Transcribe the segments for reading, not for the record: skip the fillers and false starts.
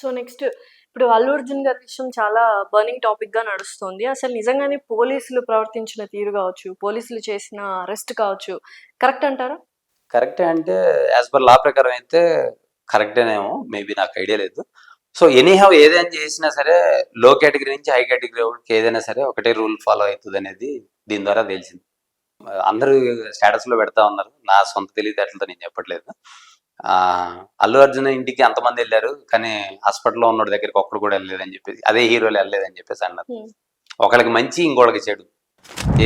So next ఇప్పుడు అల్లు అర్జున్ గారి విషయం చాలా బర్నింగ్ టాపిక్ గా నడుస్తుంది. అసలు నిజంగానే పోలీసులు ప్రవర్తించిన తీరు కావచ్చు, పోలీసులు చేసిన అరెస్ట్ కావచ్చు, కరెక్ట్ అంటారా? కరెక్టే అంటే యాజ్ పర్ లా ప్రకారం అయితే కరెక్టేనేమో, మేబీ నాకు ఐడియా లేదు. సో ఎనీహౌ ఏదైనా చేసినా సరే లో కేటగిరీ నుంచి హై కేటగిరీ వాళ్ళకి ఏదైనా సరే ఒకటే రూల్ ఫాలో అవుతుంది అనేది దీని ద్వారా తెలిసింది. అందరూ స్టేటస్ లో పెడతా ఉన్నారు, నా సొంత తెలివితేటలతో నేను చెప్పట్లేదు. అల్లు అర్జున్ ఇంటికి అంతమంది వెళ్ళారు కానీ హాస్పిటల్లో ఉన్నోడి దగ్గరికి ఒక్కడు కూడా వెళ్ళలేదని చెప్పేసి, అదే హీరోలు వెళ్ళలేదని చెప్పేసి అన్నారు. ఒకళ్ళకి మంచి ఇంకోళ్ళకి చెడు.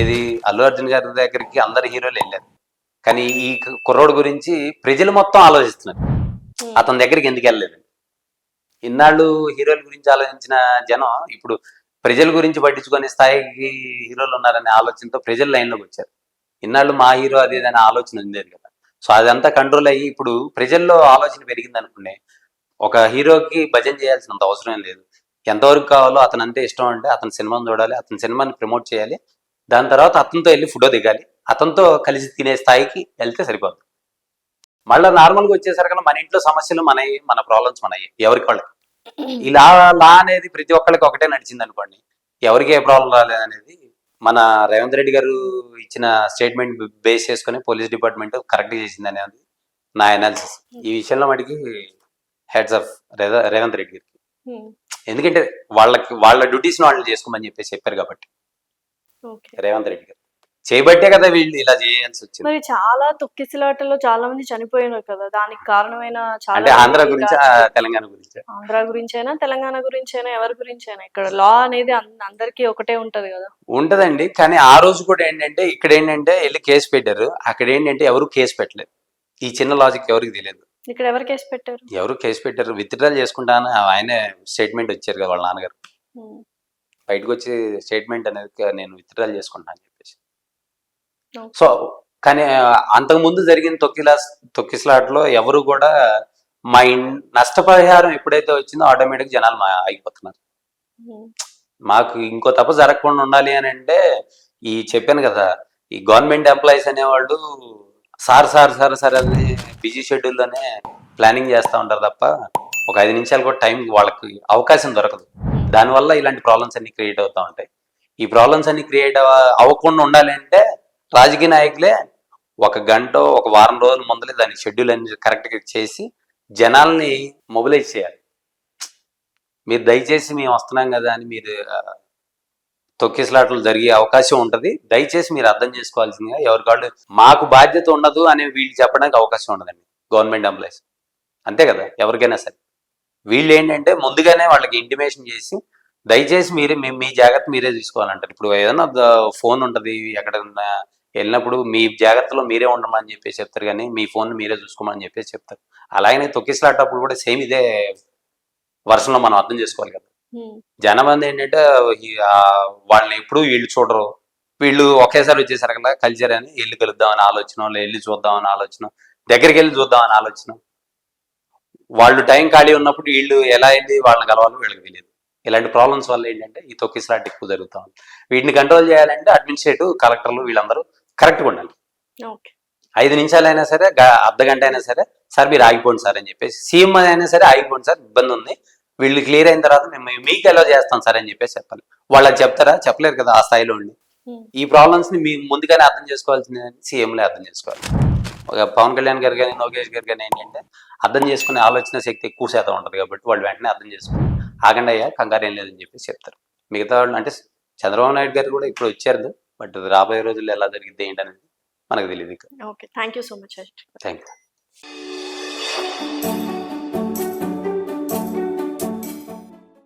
ఏది అల్లు అర్జున్ గారి దగ్గరికి అందరు హీరోలు వెళ్ళారు కానీ ఈ కుర్రోడు గురించి ప్రజలు మొత్తం ఆలోచిస్తున్నారు, అతని దగ్గరికి ఎందుకు వెళ్ళలేదు. ఇన్నాళ్ళు హీరోల గురించి ఆలోచించిన జనం ఇప్పుడు ప్రజల గురించి పట్టించుకునే స్థాయికి హీరోలు ఉన్నారనే ఆలోచనతో ప్రజలు లైన్లోకి వచ్చారు. ఇన్నాళ్ళు మా హీరో అది అనే ఆలోచన ఉండేది కదా. సో అదంతా కంట్రోల్ అయ్యి ఇప్పుడు ప్రజల్లో ఆలోచన పెరిగింది అనుకునే. ఒక హీరోకి భజన చేయాల్సినంత అవసరం లేదు. ఎంతవరకు కావాలో అతను అంటే ఇష్టం అంటే అతని సినిమాని చూడాలి, అతని సినిమాని ప్రమోట్ చేయాలి, దాని తర్వాత అతనితో వెళ్ళి ఫోటో దిగాలి, అతనితో కలిసి తినే స్థాయికి వెళ్తే సరిపోతుంది. మళ్ళీ నార్మల్గా వచ్చేసరికి మన ఇంట్లో సమస్యలు మనవి, మన ప్రాబ్లమ్స్ మనవి, ఎవరికి వాళ్ళకి. ఇలా లా అనేది ప్రతి ఒక్కరికి ఒకటే నడిచింది అనుకోండి, ఎవరికి ఏ ప్రాబ్లం రాలేదనేది మన రేవంత్ రెడ్డి గారు ఇచ్చిన స్టేట్మెంట్ బేస్ చేసుకుని పోలీస్ డిపార్ట్మెంట్ కరెక్ట్ చేసింది అనేది నా అనాలిసిస్. ఈ విషయంలో మటుకి హెడ్స్ ఆఫ్ రేవంత్ రెడ్డి గారికి. ఎందుకంటే వాళ్ళ డ్యూటీస్ వాళ్ళు చేసుకోమని చెప్పేసి చెప్పారు కాబట్టి రేవంత్ రెడ్డి గారు చేయబట్టే కదా వీళ్ళు ఇలా చేయాల్సి వచ్చింది. మరి చాలా తొక్కిసలాటలో చాలా మంది చనిపోయినారు కదా, దానికి కారణమైన అంటే ఆంధ్ర గురించి తెలంగాణ గురించి, ఆంధ్ర గురించైనా తెలంగాణ గురించైనా ఎవరి గురించైనా ఇక్కడ లా అనేది అందరికీ ఒకటే ఉంటది కదా. ఉంటదండి, కానీ ఆ రోజు కూడా ఏంటంటే ఇక్కడ ఏంటంటే వెళ్ళి కేసు పెట్టారు, అక్కడ ఏంటంటే ఎవరు కేసు పెట్టలేదు. ఈ చిన్న లాజిక్ ఎవరికి తెలియదు. ఇక్కడ ఎవరు కేసు పెట్టారు? ఎవరు కేసు పెట్టారు, విత్డ్రాల్ చేసుకుంటాను ఆయనే స్టేట్మెంట్ వచ్చారు కదా వాళ్ళ నాన్నగారు, బయటకు వచ్చి స్టేట్మెంట్ అనేది నేను విత్డ్రాల్ చేసుకుంటాను అని చెప్పేసి. సో కానీ అంతకుముందు జరిగిన తొక్కిసలాటలో ఎవరు కూడా మా నష్టపరిహారం ఎప్పుడైతే వచ్చిందో ఆటోమేటిక్ జనాలు ఆగిపోతున్నారు. మాకు ఇంకో తప్ప జరగకుండా ఉండాలి అని అంటే ఈ చెప్పాను కదా, ఈ గవర్నమెంట్ ఎంప్లాయీస్ అనేవాళ్ళు సార్ అని బిజీ షెడ్యూల్లోనే ప్లానింగ్ చేస్తూ ఉంటారు తప్ప ఒక 5 నిమిషాలు కూడా టైం వాళ్ళకి అవకాశం దొరకదు. దానివల్ల ఇలాంటి ప్రాబ్లమ్స్ అన్ని క్రియేట్ అవుతూ ఉంటాయి. ఈ ప్రాబ్లమ్స్ అన్ని క్రియేట్ అవ్వకుండా ఉండాలి అంటే రాజకీయ నాయకులే ఒక గంట ఒక వారం రోజుల ముందలే దాని షెడ్యూల్ అన్ని కరెక్ట్గా చేసి జనాల్ని మొబిలైజ్ చేయాలి. మీరు దయచేసి మేము వస్తున్నాం కదా అని మీరు తొక్కిసలాటలు జరిగే అవకాశం ఉంటుంది, దయచేసి మీరు అర్థం చేసుకోవాల్సిందిగా ఎవరికాళ్ళు మాకు బాధ్యత ఉండదు అని వీళ్ళు చెప్పడానికి అవకాశం ఉండదండి గవర్నమెంట్ ఎంప్లాయీస్. అంతే కదా, ఎవరికైనా సరే వీళ్ళు ఏంటంటే ముందుగానే వాళ్ళకి ఇంటిమేషన్ చేసి దయచేసి మీ జాగ్రత్త మీరే తీసుకోవాలంటారు. ఇప్పుడు ఏదైనా ఫోన్ ఉంటుంది, ఎక్కడన్నా వెళ్ళినప్పుడు మీ జాగ్రత్తలో మీరే ఉండమని చెప్పేసి చెప్తారు, కానీ మీ ఫోన్ మీరే చూసుకోమని చెప్పేసి చెప్తారు. అలాగనే తొక్కిసలాటప్పుడు కూడా సేమ్ ఇదే వర్షంలో మనం అర్థం చేసుకోవాలి కదా. జనమంది ఏంటంటే వాళ్ళని ఎప్పుడు వీళ్ళు చూడరు, వీళ్ళు ఒకేసారి వచ్చేసరికి కల్చర్ అని వెళ్ళి కలుద్దామని ఆలోచన, వెళ్ళి చూద్దామని ఆలోచన, దగ్గరికి వెళ్ళి చూద్దామని ఆలోచన. వాళ్ళు టైం ఖాళీ ఉన్నప్పుడు వీళ్ళు ఎలా వెళ్ళి వాళ్ళని కలవాలో వీళ్ళకి తెలియదు. ఇలాంటి ప్రాబ్లమ్స్ వల్ల ఏంటంటే ఈ తొక్కిసలాట ఎక్కువ జరుగుతూ ఉంది. వీటిని కంట్రోల్ చేయాలంటే అడ్మినిస్ట్రేటివ్ కలెక్టర్లు వీళ్ళందరూ కరెక్ట్గా ఉండాలి. 5 నిమిషాలైనా సరే, అర్ధ గంట అయినా సరే, సార్ మీరు ఆగిపోండి సార్ అని చెప్పేసి, సీఎం అయినా సరే ఆగిపోండి సార్ ఇబ్బంది ఉంది, వీళ్ళు క్లియర్ అయిన తర్వాత మేము మీకు ఎలా చేస్తాం సార్ అని చెప్పేసి చెప్పాలి. వాళ్ళకి చెప్తారా? చెప్పలేరు కదా ఆ స్థాయిలో ఉండి. ఈ ప్రాబ్లమ్స్ ని మేము ముందుగానే అర్థం చేసుకోవాల్సింది సీఎంలే అర్థం చేసుకోవాలి. ఒక పవన్ కళ్యాణ్ గారు కానీ లోకేష్ గారు కానీ ఏంటంటే అర్థం చేసుకునే ఆలోచన శక్తి ఎక్కువ శాతం ఉంటుంది కాబట్టి వాళ్ళు వెంటనే అర్థం చేసుకుని ఆగండి అయ్యా కంగారు ఏం లేదని చెప్పేసి చెప్తారు. మిగతా వాళ్ళు అంటే చంద్రబాబు నాయుడు గారు కూడా ఇప్పుడు వచ్చారు, బట్ రాబోయే రోజుల్లో ఎలా జరిగింది ఏంటనేది మనకు తెలియదు. Okay, thank you so much. Thank you.